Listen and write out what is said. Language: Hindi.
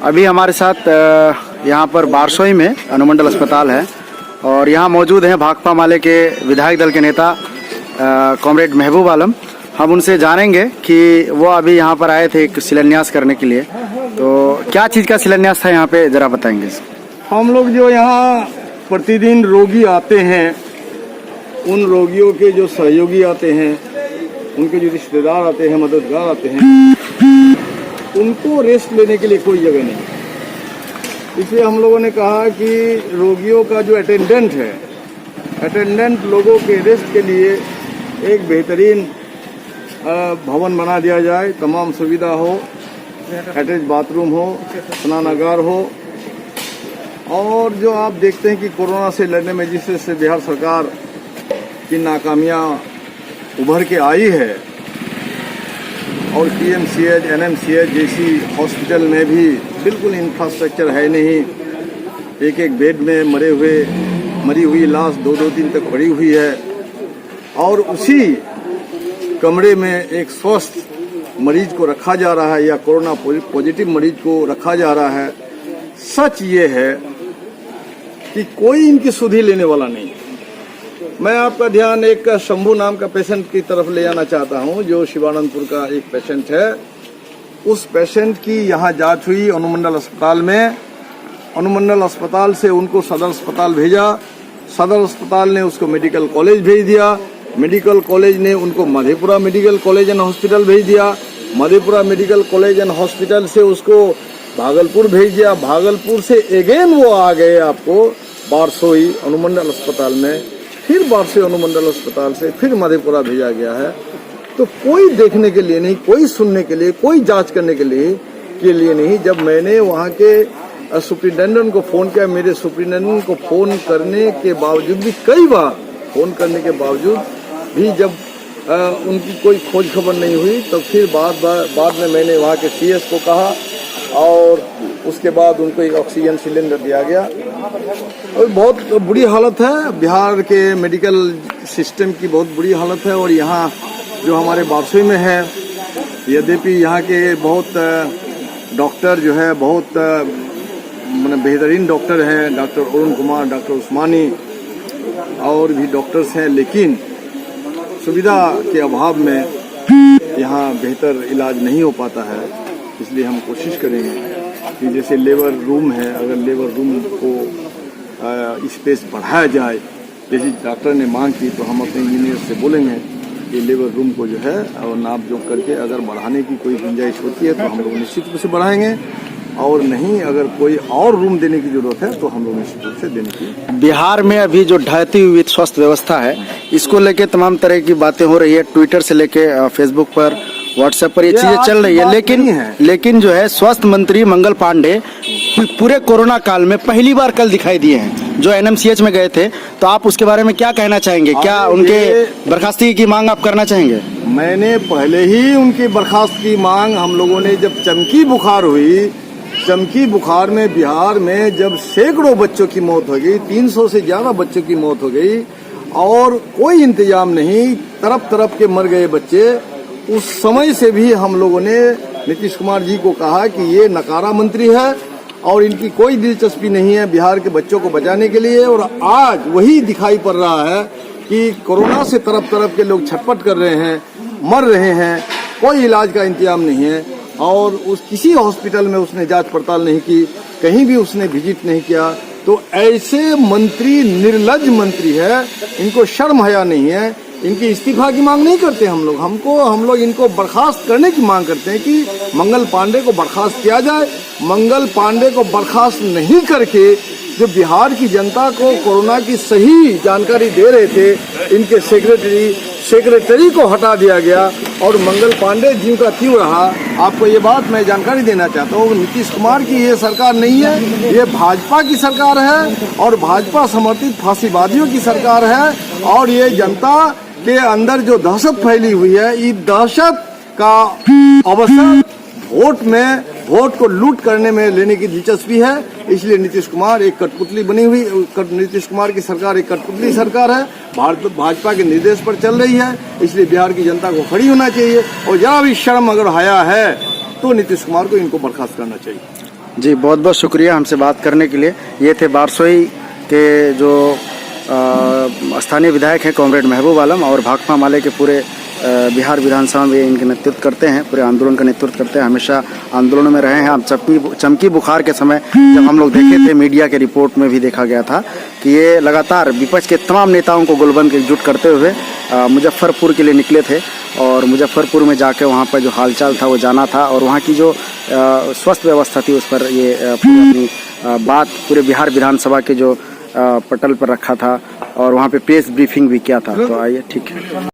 अभी हमारे साथ यहाँ पर बारसोई में अनुमंडल अस्पताल है और यहाँ मौजूद हैं भाकपा माले के विधायक दल के नेता कॉमरेड महबूब आलम। हम उनसे जानेंगे कि वो अभी यहाँ पर आए थे एक शिलान्यास करने के लिए, तो क्या चीज़ का शिलान्यास था यहाँ पे, ज़रा बताएंगे। हम लोग जो यहाँ प्रतिदिन रोगी आते हैं, उन रोगियों के जो सहयोगी आते हैं, उनके जो रिश्तेदार आते हैं, मददगार आते हैं, उनको रेस्ट लेने के लिए कोई जगह नहीं। इसलिए हम लोगों ने कहा कि रोगियों का जो अटेंडेंट है, अटेंडेंट लोगों के रेस्ट के लिए एक बेहतरीन भवन बना दिया जाए। तमाम सुविधा हो, अटैच बाथरूम हो, स्नानागार हो। और जो आप देखते हैं कि कोरोना से लड़ने में जिस तरह से बिहार सरकार की नाकामियां उभर के आई है और पीएमसीएच, एनएमसीएच जैसी हॉस्पिटल में भी बिल्कुल इंफ्रास्ट्रक्चर है नहीं। एक एक बेड में मरी हुई लाश 2-2 दिन तक पड़ी हुई है और उसी कमरे में एक स्वस्थ मरीज को रखा जा रहा है या कोरोना पॉजिटिव मरीज को रखा जा रहा है। सच ये है कि कोई इनकी सुधि लेने वाला नहीं। मैं आपका ध्यान एक शंभू नाम का पेशेंट की तरफ ले जाना चाहता हूं, जो शिवानंदपुर का एक पेशेंट है। उस पेशेंट की यहां जांच हुई अनुमंडल अस्पताल में। अनुमंडल अस्पताल से उनको सदर अस्पताल भेजा, सदर अस्पताल ने उसको मेडिकल कॉलेज भेज दिया, मेडिकल कॉलेज ने उनको Madhepura medical college and hospital भेज दिया, Madhepura medical college and hospital से उसको भागलपुर भेज दिया, भागलपुर से अगेन वो आ गए आपको बारसोई अनुमंडल अस्पताल में, फिर बारसोई अनुमंडल अस्पताल से फिर मधेपुरा भेजा गया है। तो कोई देखने के लिए नहीं, कोई सुनने के लिए, कोई जांच करने के लिए नहीं। जब मैंने वहाँ के सुप्रिंटेंडेंट को फोन किया, मेरे सुप्रिंटेंडेंट को फोन करने के बावजूद भी, कई बार फोन करने के बावजूद भी जब उनकी कोई खोज खबर नहीं हुई, तो फिर बाद में मैंने वहाँ के सीएस को कहा और उसके बाद उनको एक ऑक्सीजन सिलेंडर दिया गया। और बहुत बुरी हालत है, बिहार के मेडिकल सिस्टम की बहुत बुरी हालत है। और यहाँ जो हमारे बारसोई में है, यद्यपि यहाँ के बहुत डॉक्टर जो है बहुत बेहतरीन डॉक्टर हैं, डॉक्टर अरुण कुमार, डॉक्टर उस्मानी और भी डॉक्टर्स हैं, लेकिन सुविधा के अभाव में यहाँ बेहतर इलाज नहीं हो पाता है। इसलिए हम कोशिश करेंगे कि जैसे लेबर रूम है, अगर लेबर रूम को स्पेस बढ़ाया जाए, जैसे डॉक्टर ने मांग की, तो हम अपने इंजीनियर से बोलेंगे कि लेबर रूम को जो है और नाप जोख करके अगर बढ़ाने की कोई गुंजाइश होती है तो हम लोग निश्चित रूप से बढ़ाएंगे, और नहीं अगर कोई और रूम देने की जरूरत है तो हम लोग निश्चित रूप से देने की। बिहार में अभी जो ढहती हुई स्वास्थ्य व्यवस्था है, इसको लेके तमाम तरह की बातें हो रही है, ट्विटर से लेके फेसबुक पर, व्हाट्सएप पर ये चीजें चल रही है, लेकिन जो है स्वास्थ्य मंत्री मंगल पांडे पूरे कोरोना काल में पहली बार कल दिखाई दिए हैं, जो एनएमसीएच में गए थे। तो आप उसके बारे में क्या कहना चाहेंगे? क्या उनके बर्खास्तगी की मांग आप करना चाहेंगे? मैंने पहले ही उनकी बर्खास्त की मांग, हम लोगों ने जब चमकी बुखार हुई, चमकी बुखार में बिहार में जब सैकड़ों बच्चों की मौत हो गई, 300 से ज्यादा बच्चों की मौत हो गई और कोई इंतजाम नहीं, तरफ तरफ के मर गए बच्चे, उस समय से भी हम लोगों ने नीतीश कुमार जी को कहा कि ये नकारा मंत्री है और इनकी कोई दिलचस्पी नहीं है बिहार के बच्चों को बचाने के लिए। और आज वही दिखाई पड़ रहा है कि कोरोना से तरफ तरफ के लोग छटपट कर रहे हैं, मर रहे हैं, कोई इलाज का इंतजाम नहीं है। और उस किसी हॉस्पिटल में उसने जांच पड़ताल नहीं की, कहीं भी उसने विजिट नहीं किया। तो ऐसे मंत्री निर्लज्ज मंत्री है, इनको शर्म हया नहीं है। इनकी इस्तीफा की मांग नहीं करते हम लोग इनको बर्खास्त करने की मांग करते हैं कि मंगल पांडे को बर्खास्त किया जाए। मंगल पांडे को बर्खास्त नहीं करके जो बिहार की जनता को कोरोना की सही जानकारी दे रहे थे, इनके सेक्रेटरी को हटा दिया गया और मंगल पांडे जी का क्यों रहा। आपको ये बात मैं जानकारी देना चाहता हूँ, नीतीश कुमार की ये सरकार नहीं है, ये भाजपा की सरकार है और भाजपा समर्थित फांसीवादियों की सरकार है। और ये जनता के अंदर जो दहशत फैली हुई है, इस दहशत का अवसर वोट को लूट करने में लेने की दिलचस्पी है। इसलिए नीतीश कुमार एक कठपुतली बनी हुई, नीतीश कुमार की सरकार एक कठपुतली सरकार है, भाजपा के निर्देश पर चल रही है। इसलिए बिहार की जनता को खड़ी होना चाहिए और जरा भी शर्म अगर हया है तो नीतीश कुमार को इनको बर्खास्त करना चाहिए। जी, बहुत बहुत शुक्रिया हमसे बात करने के लिए। ये थे बारसोई के जो स्थानीय विधायक हैं कॉमरेड महबूब आलम, और भाकपा माले के पूरे बिहार विधानसभा में इनके नेतृत्व करते हैं, पूरे आंदोलन का नेतृत्व करते हैं, हमेशा आंदोलनों में रहे हैं। अब चमकी बुखार के समय जब हम लोग देखे थे, मीडिया के रिपोर्ट में भी देखा गया था कि ये लगातार विपक्ष के तमाम नेताओं को गोलबंद एकजुट करते हुए मुजफ्फरपुर के लिए निकले थे, और मुजफ्फरपुर में जाके वहाँ पर जो हालचाल था वो जाना था, और वहाँ की जो स्वास्थ्य व्यवस्था थी उस पर ये अपनी बात पूरे बिहार विधानसभा के जो पटल पर रखा था, और वहाँ पे प्रेस ब्रीफिंग भी किया था। तो आइए, ठीक है।